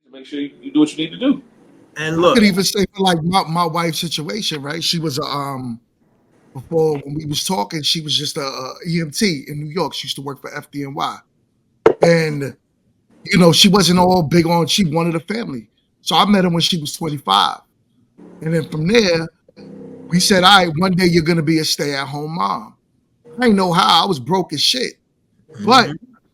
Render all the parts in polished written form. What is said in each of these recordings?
to make sure you do what you need to do. And I look, could even say for like my wife's situation, right? She was before when we was talking, she was just a EMT in New York. She used to work for FDNY, and she wasn't all big on. She wanted a family, so I met her when she was 25, and then from there we said, "All right, one day you're gonna be a stay-at-home mom." I didn't know how. I was broke as shit, but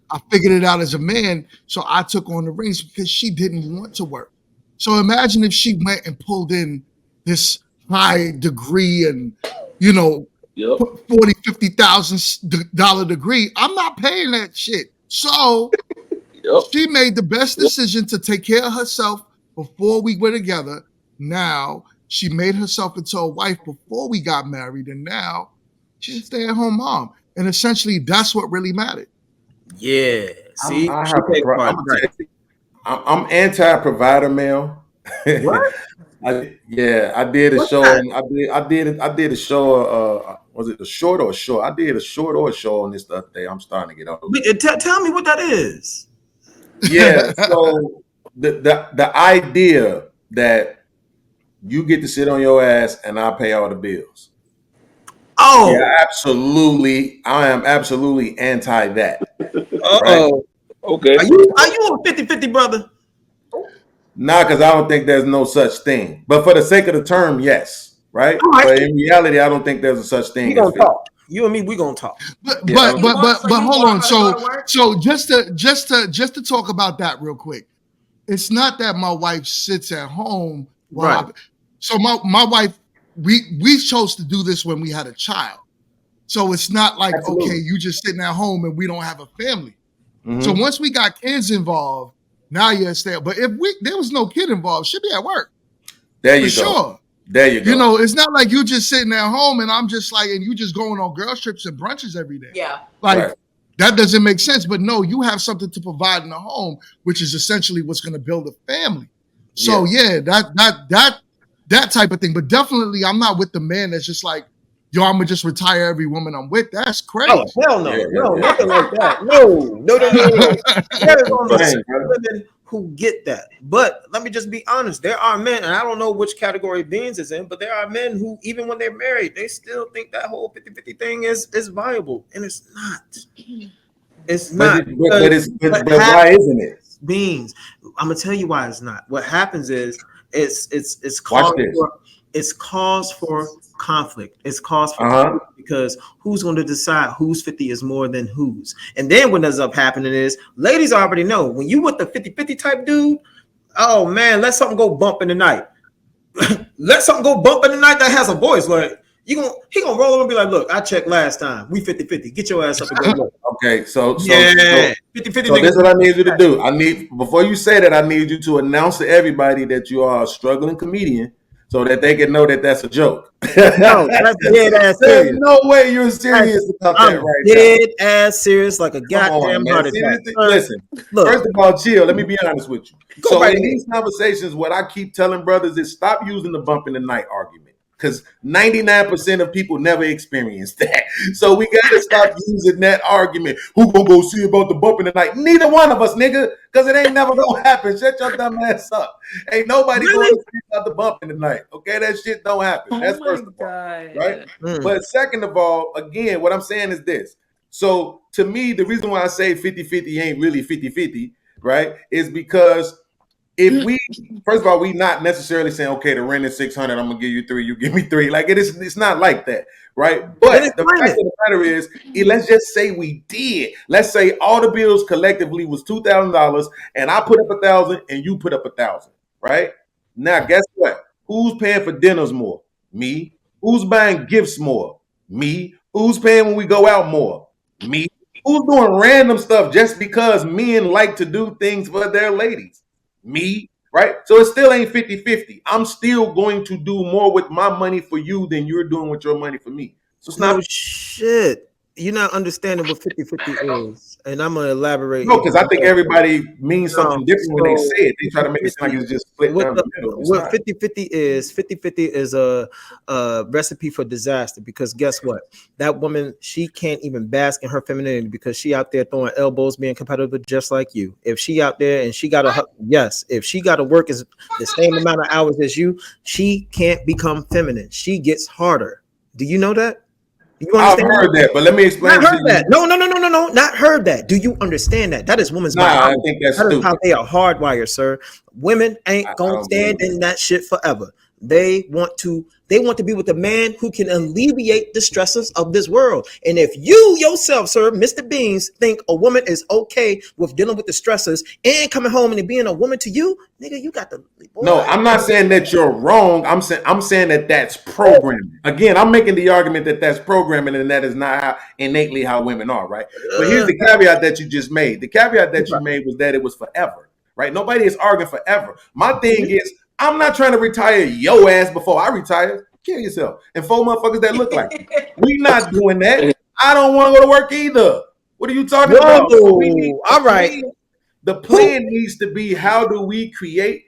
I figured it out as a man, so I took on the reins because she didn't want to work. So imagine if she went and pulled in this high degree and, Yep. $40,000-$50,000 degree. I'm not paying that shit. So Yep. she made the best decision to take care of herself before we were together. Now she made herself into a wife before we got married, and now she's a stay-at-home mom. And essentially, that's what really mattered. yeah. See, I'm anti-provider male. What? I did a What's show. that? I did a show. Was it a short or a show? I did a short or a show on this the other day. I'm starting to get old. Tell me what that is. Yeah. So the idea that you get to sit on your ass and I pay all the bills. Oh, yeah, absolutely. I am absolutely anti that. right? Okay. Are you a 50-50 brother? Nah, because I don't think there's no such thing. But for the sake of the term, yes. Right? But in reality, I don't think there's a such thing. We gonna talk. You and me, we gonna talk. But hold on. So just to talk about that real quick. It's not that my wife sits at home. Right. So my wife, we chose to do this when we had a child. So it's not like, okay, you just sitting at home and we don't have a family. Mm-hmm. So once we got kids involved, now you're staying. But if there was no kid involved, she'd be at work. There you go. Sure. There you go. It's not like you just sitting at home and I'm just like, and you just going on girl trips and brunches every day. Yeah. Like that doesn't make sense. But no, you have something to provide in the home, which is essentially what's going to build a family. So that type of thing. But definitely I'm not with the man that's just like, yo, I'm gonna just retire every woman I'm with. That's crazy. Oh, hell no. Nothing like that. No. There is only women who get that. But let me just be honest. There are men, and I don't know which category Beans is in, but there are men who, even when they're married, they still think that whole 50-50 thing is viable. And it's not. It's not. But why isn't it? Beans. I'm gonna tell you why it's not. What happens is it's cause for conflict. It's cause for because who's going to decide whose 50 is more than whose? And then what ends up happening is ladies already know when you with the 50-50 type dude, oh man, let something go bump in the night. Let something go bump in the night that has a voice. Like he gonna roll over and be like, look, I checked last time. We 50-50. Get your ass up and go look. Okay, so 50-50. So this is what I need you to do. Before you say that, I need you to announce to everybody that you are a struggling comedian, so that they can know that that's a joke. No, that's dead ass serious. There's no way you're serious about that right now. Dead ass serious like a goddamn heart attack. Listen, first of all, chill. Let me be honest with you. So in these conversations, what I keep telling brothers is stop using the bump in the night argument. Because 99% of people never experience that. So we got to stop using that argument. Who gonna go see about the bump in the night? Neither one of us, nigga. Because it ain't never gonna happen. Shut your dumb ass up. Ain't nobody going to see about the bump in the night. Okay, that shit don't happen. That's first of all. Right? But second of all, again, what I'm saying is this. So to me, the reason why I say 50-50 ain't really 50-50, right, is because if we, first of all, we not necessarily saying, okay, the rent is $600, I'm gonna give you $300, you give me $300. Like it's not like that, right? But the fact of the matter is, let's just say we did. Let's say all the bills collectively was $2,000, and I put up $1,000, and you put up $1,000, right? Now, guess what? Who's paying for dinners more? Me. Who's buying gifts more? Me. Who's paying when we go out more? Me. Who's doing random stuff just because men like to do things for their ladies? Me, right? So it still ain't 50-50. I'm still going to do more with my money for you than you're doing with your money for me. So it's not shit. You're not understanding what 50-50 is. and I'm gonna elaborate. No, because I think everybody means something different when they say it. They try to make it sound 50, like it's just split down the middle. It's what not. 50-50 is 50-50 is a recipe for disaster, because guess what? That woman, she can't even bask in her femininity because she out there throwing elbows, being competitive just like you. If she out there and she gotta, yes, if she gotta work as the same amount of hours as you, she can't become feminine. She gets harder. Do you know that? Do you I've understand heard that, but let me explain Not to heard you. that. No, not heard that. Do you understand that? That is women's Nah, I biology. think that's That is how stupid. they are hardwired, sir. Women ain't I gonna don't stand believe in that shit forever. They want to be with a man who can alleviate the stresses of this world. And if you yourself, sir, Mr. Beans, think a woman is okay with dealing with the stresses and coming home and being a woman to you, nigga, you got the boy. No, I'm not saying that you're wrong. I'm saying that that's programming. Again, I'm making the argument that that's programming and that is not how innately how women are, right? But here's the caveat that you just made. The caveat that you made was that it was forever, right? Nobody is arguing forever. My thing is, I'm not trying to retire your ass before I retire. Kill yourself. And 4 motherfuckers that look like you. We not doing that. I don't want to go to work either. What are you talking about? We need All right. the plan needs to be, how do we create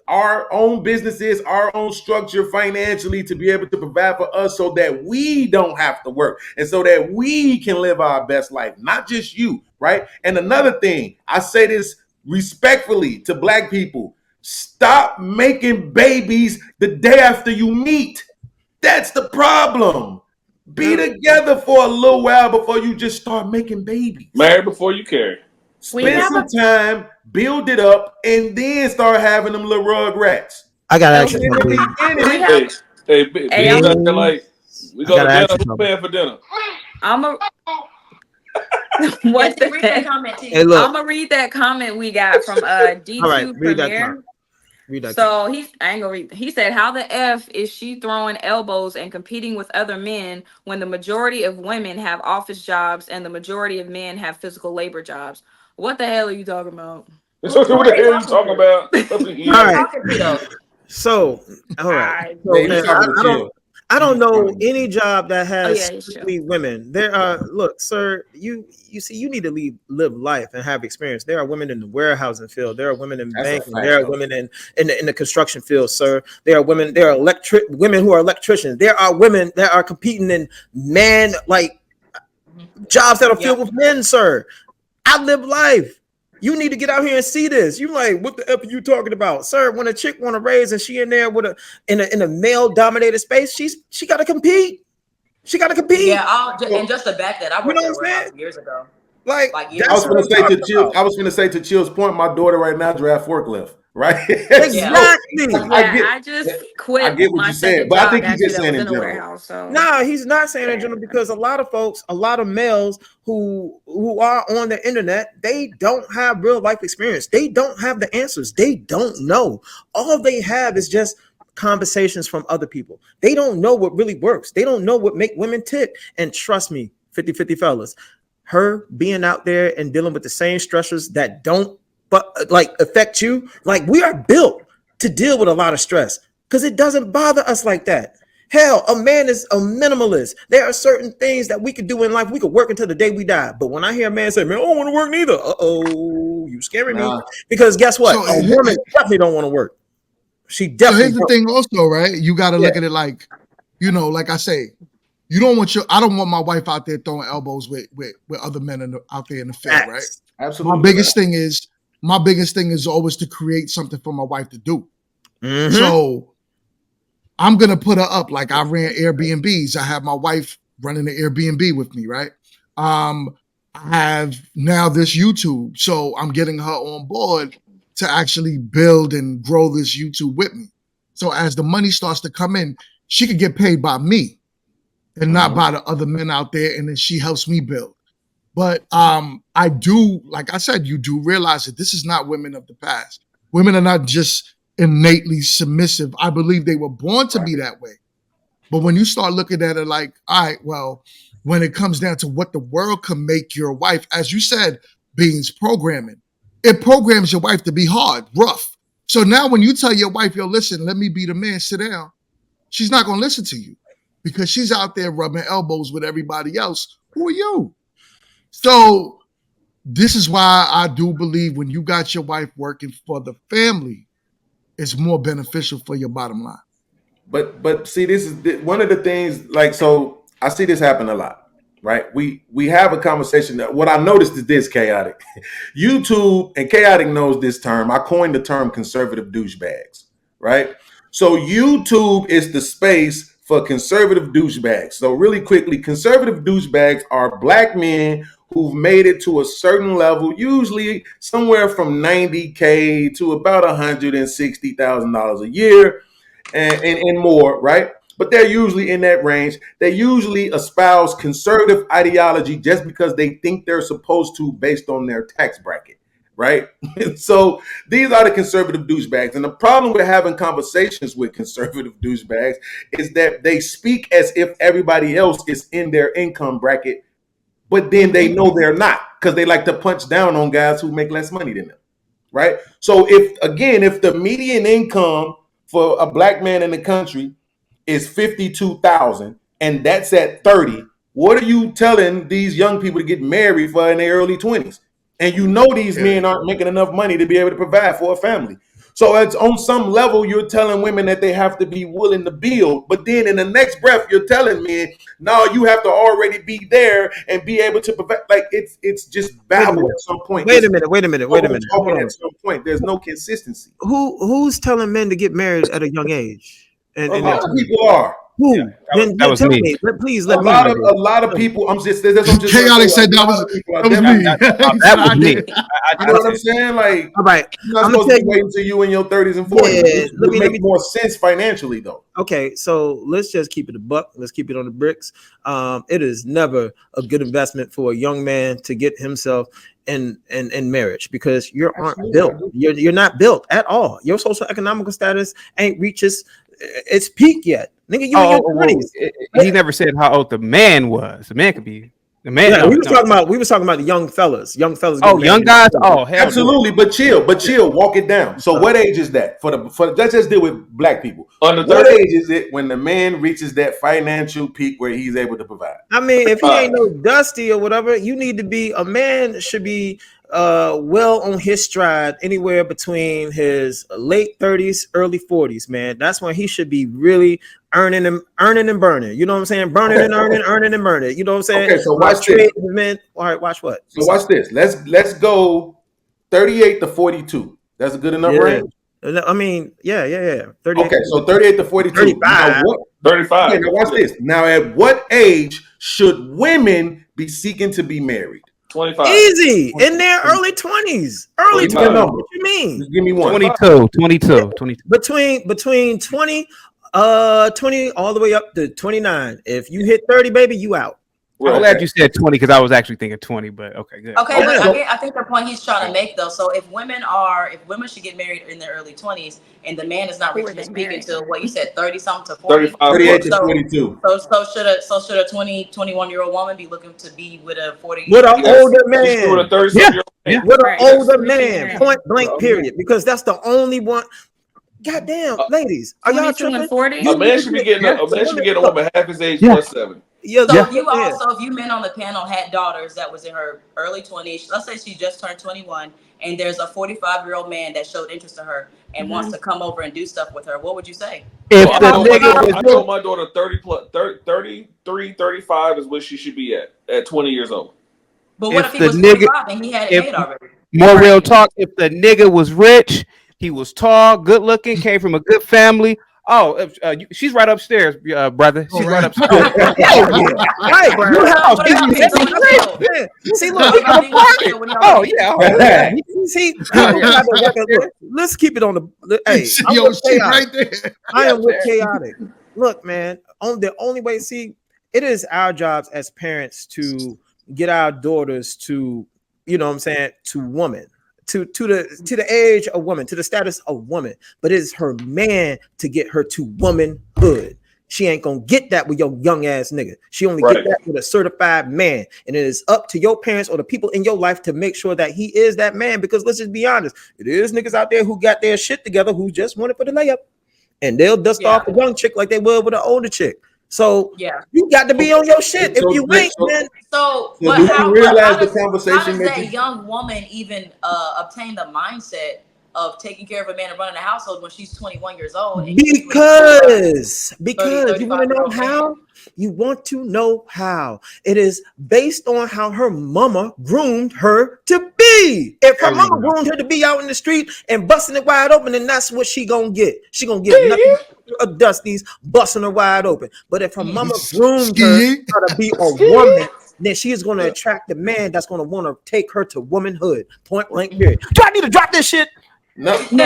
our own businesses, our own structure financially to be able to provide for us so that we don't have to work and so that we can live our best life, not just you, right? And another thing, I say this respectfully to black people, stop making babies the day after you meet. That's the problem. Be together for a little while before you just start making babies. Marry before you carry. Spend some time, build it up, and then start having them little rugrats. I gotta ask And you in the something. beginning, Beans out there like, we I go to gotta dinner. ask you Who's something. paying for dinner? I'm a what the heck? Hey, look. I'm gonna read that comment we got from D2 All right, read that Premier. comment. Read that So I ain't gonna read. He said, "How the f is she throwing elbows and competing with other men when the majority of women have office jobs and the majority of men have physical labor jobs? What the hell are you talking about? What the hell are you talking about? All right. So, all right. So, he's talking to Chill. I don't know any job that has yeah, it's strictly women. There are, look, sir, you see, you need to live life and have experience. There are women in the warehousing field. There are women in banking. There are women in the construction field, sir. There are women. There are women who are electricians. There are women that are competing in jobs that are filled with men, sir. I live life. You need to get out here and see this. You like, what the F are you talking about, sir? When a chick want to raise and she in there with in a male dominated space, she got to compete. She got to compete. Yeah, and just to back that, I worked at a warehouse years ago. Like I was going to say to Chill. I was going to say to Chill's point. My daughter right now drive forklift. Right? Exactly. I just quit. I get what you're saying, but I think he's just saying in general. Warehouse, so. Nah, he's not saying in general, because a lot of folks, a lot of males who are on the internet, they don't have real life experience. They don't have the answers. They don't know. All they have is just conversations from other people. They don't know what really works. They don't know what make women tick. And trust me, 50-50 fellas, her being out there and dealing with the same stressors that don't affect you, like, we are built to deal with a lot of stress because it doesn't bother us like that. Hell, a man is a minimalist. There are certain things that we could do in life. We could work until the day we die. But when I hear a man say, man, I don't want to work neither. Uh-oh, you scaring me. Because guess what? A woman definitely don't want to work. She definitely. So here's the thing also, right? You got to look at it like, like I say, I don't want my wife out there throwing elbows with other men out there in the field, right? Absolutely. My biggest thing is always to create something for my wife to do. Mm-hmm. So I'm going to put her up. Like, I ran Airbnbs. I have my wife running the Airbnb with me, right? I have now this YouTube. So I'm getting her on board to actually build and grow this YouTube with me. So as the money starts to come in, she could get paid by me and not by the other men out there. And then she helps me build. But I do, like I said, you do realize that this is not women of the past. Women are not just innately submissive. I believe they were born to be that way. But when you start looking at it like, all right, well, when it comes down to what the world can make your wife, as you said, Beans, programming, it programs your wife to be hard, rough. So now when you tell your wife, yo, listen, let me be the man, sit down, she's not going to listen to you because she's out there rubbing elbows with everybody else. Who are you? So this is why I do believe when you got your wife working for the family, it's more beneficial for your bottom line. But see, this is one of the things. Like, so I see this happen a lot, right? We have a conversation. That what I noticed is this: chaotic. YouTube and chaotic knows this term. I coined the term conservative douchebags, right? So YouTube is the space for conservative douchebags. So really quickly, conservative douchebags are black men who've made it to a certain level, usually somewhere from $90K to about $160,000 a year. And more, right? But they're usually in that range. They usually espouse conservative ideology just because they think they're supposed to based on their tax bracket, right? So these are the conservative douchebags. And the problem with having conversations with conservative douchebags is that they speak as if everybody else is in their income bracket, but then they know they're not because they like to punch down on guys who make less money than them, right? So if the median income for a black man in the country is 52,000 and that's at 30, what are you telling these young people to get married for in their early 20s? And you know these men aren't making enough money to be able to provide for a family. So it's on some level you're telling women that they have to be willing to build, but then in the next breath you're telling men, no, you have to already be there and be able to provide. Like it's just babble at some point. Wait a minute. Hold on. At some point, there's no consistency. Who's telling men to get married at a young age? And a lot of people are. Who? Yeah, then that was tell me. me. Please A let me. lot of people. I'm just Chaotic said that was me. That was me. You know what I'm saying? Like, all right, you're not supposed to be waiting until you in your 30s and 40s. Yeah, Let me make more sense financially, though. Okay, so let's just keep it a buck. Let's keep it on the bricks. It is never a good investment for a young man to get himself in marriage because you aren't built. You're not built at all. Your social economical status ain't reaches its peak yet. Nigga, you in your 20s. He never said how old the man was. The man could be the man. Yeah, we was talking about the young fellas. Young fellas. Oh, young guys. Oh, hell absolutely. No. But chill. Walk it down. So, what age is that for let's just deal with black people. Under 30. What age is it when the man reaches that financial peak where he's able to provide? I mean, if he ain't no Dusty or whatever, you need to be a man. Should be well on his stride anywhere between his late 30s, early 40s, man. That's when he should be really earning and burning. You know what I'm saying? Burning and earning and burning. You know what I'm saying? Okay, so watch this. Man. All right, watch what? So watch this. Let's go 38 to 42. That's a good enough range. I mean, yeah. 38. Okay, so 38 to 42. 35. 35. Okay, now watch this. Now, at what age should women be seeking to be married? 25. Easy. In their early 20s. Early 20s. What you mean? Just give me one. 22. Between 20 all the way up to 29. If you hit 30, baby, you out. I'm glad you said 20 because I was actually thinking 20, but okay, good. Okay, but I think the point he's trying to make though. So if women should get married in their early 20s and the man is not reaching his peak until what you said 30 something to 40, 38 to 42. So should a 21-year-old woman be looking to be with a 40 with an older man? With a 30-year-old with an older man. Point blank. Period. Because that's the only one. Goddamn, ladies, are y'all tripping? 40? A man should be getting a woman half his age plus 7. If you men on the panel had daughters that was in her early 20s, let's say she just turned 21, and there's a 45-year-old man that showed interest in her and wants to come over and do stuff with her, what would you say? I told my daughter 33, 35 is what she should be at 20 years old. But what if he was 45 and he had it made already? More real talk, if the nigga was rich, he was tall, good looking, came from a good family. Oh, she's right upstairs, brother. She's right upstairs. Right, bro. See, look. Oh, yeah. See, let's keep it on the. Hey, right there. I am with chaotic. Look, man. The only way, see, it is our jobs as parents to get our daughters to, you know what I'm saying, to woman. To the age of woman, to the status of woman, but it is her man to get her to womanhood. She ain't gonna get that with your young ass nigga. She only get that with a certified man, and it is up to your parents or the people in your life to make sure that he is that man. Because let's just be honest, it is niggas out there who got their shit together who just want it for the layup, and they'll dust off a young chick like they will with an older chick. So Yeah. you got to be on your shit. If you ain't, man. So do but you how realize the does conversation that young woman even obtain the mindset of taking care of a man and running a household when she's 21 years old and you with Because 30, you want to know 35-year-old how? man? You want to know how? It is based on how her mama groomed her to be. If her mama groomed her to be out in the street and busting it wide open, then that's what she gonna get. She gonna get nothing but Dusty's busting her wide open. But if her mama groomed her to be a woman, then she is going to attract the man that's going to want to take her to womanhood. Point blank period. Do I need to drop this shit? No. Hold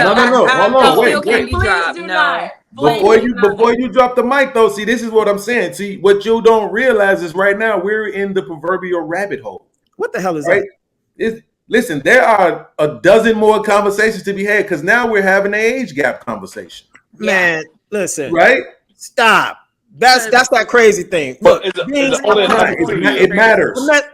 on, wait. Please do not. Before you drop the mic, though, see, this is what I'm saying. See, what you don't realize is right now we're in the proverbial rabbit hole. What the hell is that? Listen, there are a dozen more conversations to be had because now we're having an age gap conversation. Man, listen. Right? Stop. That's that crazy thing. Look, it matters.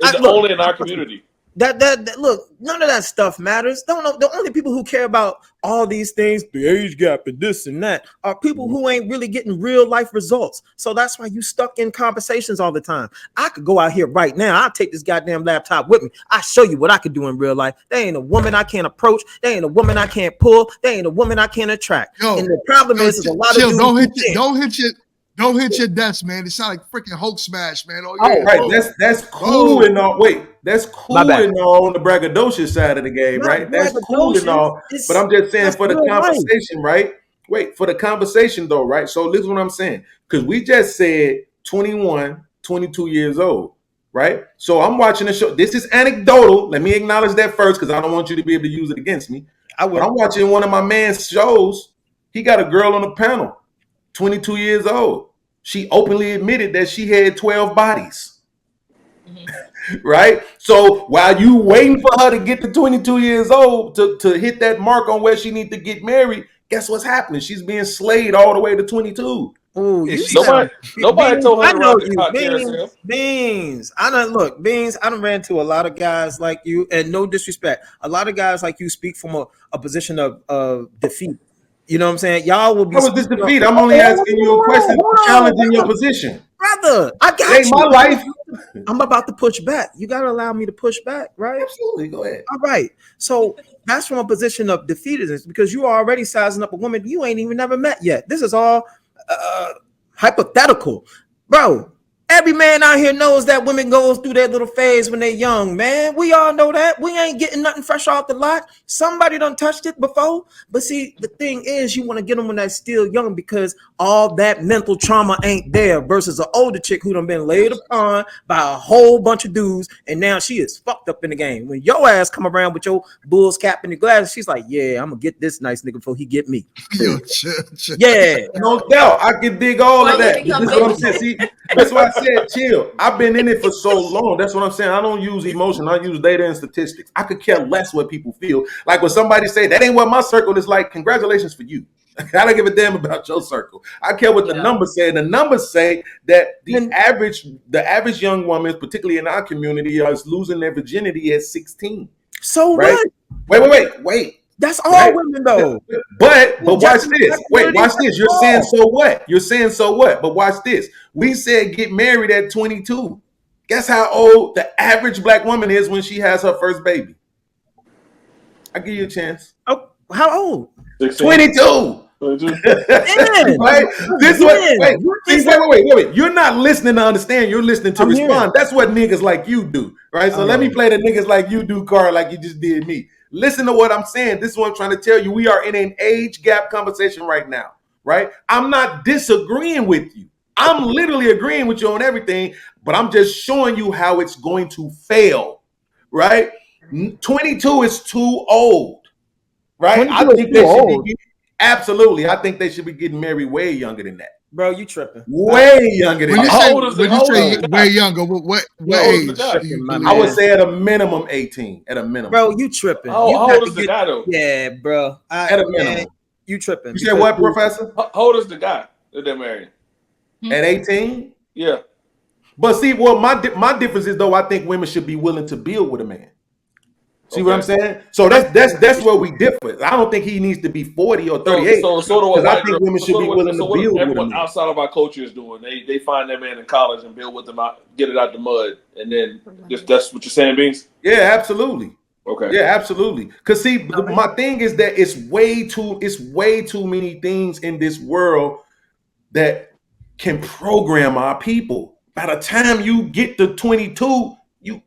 It's only in our community. That look, none of that stuff matters. The only people who care about all these things, the age gap and this and that, are people who ain't really getting real life results. So that's why you stuck in conversations all the time. I could go out here right now. I'll take this goddamn laptop with me. I show you what I could do in real life. There ain't a woman I can't approach. There ain't a woman I can't pull. There ain't a woman I can't attract. And the problem is a lot of dudes don't hit your desk, man. It sounds like freaking Hulk smash, man. That's cool and all. Wait, that's cool and all on the braggadocious side of the game, right? That's cool and all. But I'm just saying for the conversation, right? Wait, for the conversation though, right? So listen what I'm saying. Because we just said 21, 22 years old, right? So I'm watching the show. This is anecdotal. Let me acknowledge that first because I don't want you to be able to use it against me. But I'm watching one of my man's shows. He got a girl on the panel, 22 years old. She openly admitted that she had 12 bodies. Right? So while you waiting for her to get to 22 years old to hit that mark on where she needs to get married, guess what's happening? She's being slayed all the way to 22. Oh, nobody told her to ride the cock carousel. Beans. I done ran to a lot of guys like you, and no disrespect. A lot of guys like you speak from a position of defeat. You know what I'm saying? Y'all will be. How was this defeat? I'm only asking you a question, challenging your position. Brother, I got it ain't my life. I'm about to push back. You got to allow me to push back, right? Absolutely. Go ahead. All right. So that's from a position of defeatedness because you are already sizing up a woman you ain't even never met yet. This is all hypothetical. Bro, every man out here knows that women goes through that little phase when they're young, man. We all know that. We ain't getting nothing fresh off the lot. Somebody done touched it before. But see, the thing is, you want to get them when they're still young because all that mental trauma ain't there versus an older chick who done been laid upon by a whole bunch of dudes, and now she is fucked up in the game. When your ass come around with your Bulls cap and your glasses, she's like, yeah, I'm going to get this nice nigga before he get me. Yeah. No doubt. I can dig all of that. This is what I'm saying. See, that's why I said chill. I've been in it for so long. That's what I'm saying. I don't use emotion. I use data and statistics. I could care less what people feel. Like when somebody say that ain't what my circle is like, congratulations for you. I don't give a damn about your circle. I care what the numbers say. The numbers say that the average young woman, particularly in our community, is losing their virginity at 16. So right? Wait. That's all women though. But watch this. Wait, watch this. You're saying so what? You're saying so what? But watch this. We said get married at 22. Guess how old the average black woman is when she has her first baby? I'll give you a chance. Oh, how old? 22. Right? Wait. You're not listening to understand. You're listening to respond. That's what niggas like you do. Right? So let me play the niggas like you do card like you just did me. Listen to what I'm saying. This is what I'm trying to tell you. We are in an age gap conversation right now. Right? I'm not disagreeing with you. I'm literally agreeing with you on everything, but I'm just showing you how it's going to fail. Right? 22 is too old. Right? I think they should be absolutely. I think they should be getting married way younger than that. Bro, you tripping. Way younger than that. How old is it? Way younger. What age? I would say at a minimum 18. At a minimum. Bro, you tripping. How old is the guy though? Yeah, bro. At a minimum. You tripping. You said what, Professor? How old is the guy that they're married? At 18? Yeah. But see, well, my difference is though I think women should be willing to build with a man. See what I'm saying? So that's where we differ. I don't think he needs to be 40 or 38. So do what I think women should be willing to build with everyone him. outside of our culture is doing. They find that man in college and build with them out, get it out the mud, and then that's what you're saying, Beans? Yeah, absolutely. Okay. Yeah, absolutely. Because see, my thing is that it's way too many things in this world that can program our people. By the time you get to 22, you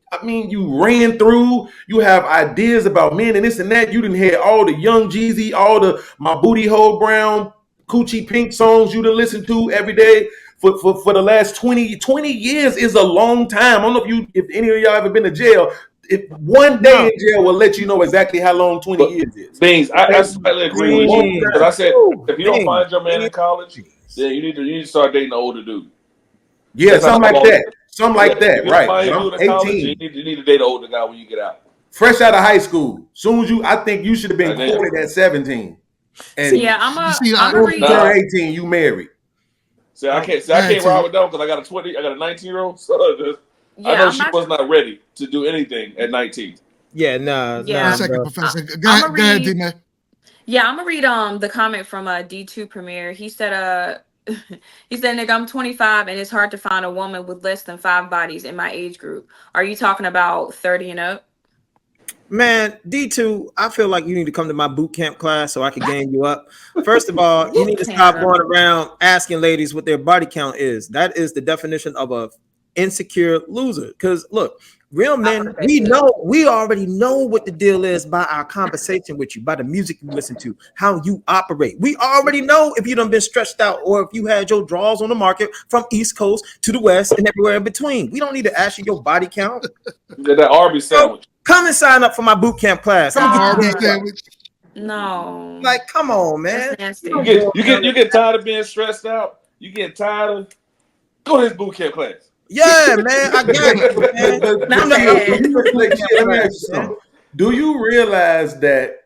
ran through, you have ideas about men and this and that. You done had all the Young Jeezy, all the My Booty Hole Brown, Coochie Pink songs you done listen to every day for the last 20 years is a long time. I don't know if any of y'all ever been to jail. If one day in jail will let you know exactly how long 20 years is. Beans, I slightly agree with you because I said if you don't find your man in college, then you need to start dating an older dude. Yeah, something like that. Something like that, if you right? Find I'm you in college, 18. you need to date an older guy when you get out. Fresh out of high school. Soon as I think you should have been courted at 17. And I'm turn 18, you married. See, I can't ride with them because I got a 19-year-old. So I know she was not ready to do anything at 19. Yeah, nah. Second, Professor. Go ahead, D-Man. Yeah, I'm gonna read the comment from D2 Premier. He said nigga, I'm 25 and it's hard to find a woman with less than 5 bodies in my age group. Are you talking about 30 and up? Man, D2, I feel like you need to come to my boot camp class so I can gang you up. First of all, you need to stop going around asking ladies what their body count is. That is the definition of a insecure loser. Because look, real men, we already know what the deal is by our conversation with you, by the music you listen to, how you operate. We already know if you done been stretched out or if you had your draws on the market from East Coast to the West and everywhere in between. We don't need to ask you your body count. Get that Arby's sandwich. Come and sign up for my boot camp class. No. Like, come on, man. You get tired of being stressed out. You get tired of go to this boot camp class. Yeah, man. I get it. Let me ask you something. Do you realize that?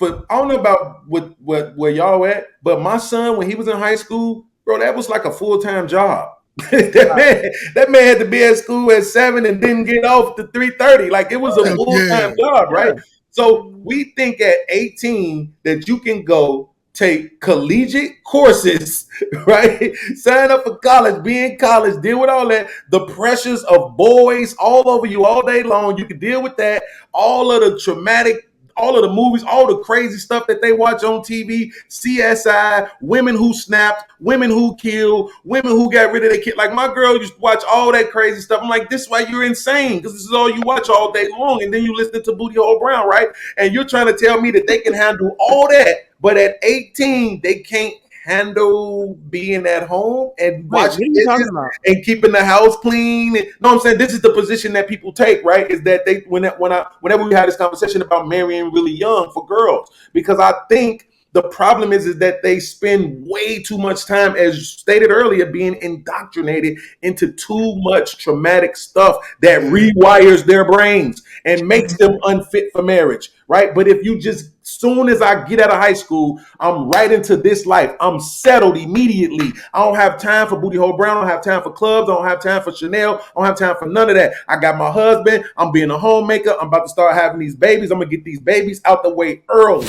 I don't know about where y'all at, but my son, when he was in high school, bro, that was like a full-time job. that man had to be at school at 7 and didn't get off to 3:30. Like it was a full-time job, right? Yeah. So we think at 18 that you can go take collegiate courses, right? Sign up for college, be in college, deal with all that, the pressures of boys all over you all day long. You can deal with that, all of the traumatic, all of the movies, all the crazy stuff that they watch on TV, CSI, women who snapped, women who killed, women who got rid of their kid. Like my girl used to watch all that crazy stuff. I'm like, this is why you're insane, because this is all you watch all day long. And then you listen to Booty Hole Brown, right? And you're trying to tell me that they can handle all that, but at 18, they can't handle being at home and watching and keeping the house clean. No, I'm saying this is the position that people take, right? Is that they whenever we had this conversation about marrying really young for girls, because I think the problem is that they spend way too much time, as stated earlier, being indoctrinated into too much traumatic stuff that rewires their brains and makes them unfit for marriage, right? But if you just, soon as I get out of high school, I'm right into this life. I'm settled immediately. I don't have time for Booty Hole Brown. I don't have time for clubs. I don't have time for Chanel. I don't have time for none of that. I got my husband. I'm being a homemaker. I'm about to start having these babies. I'm going to get these babies out the way early.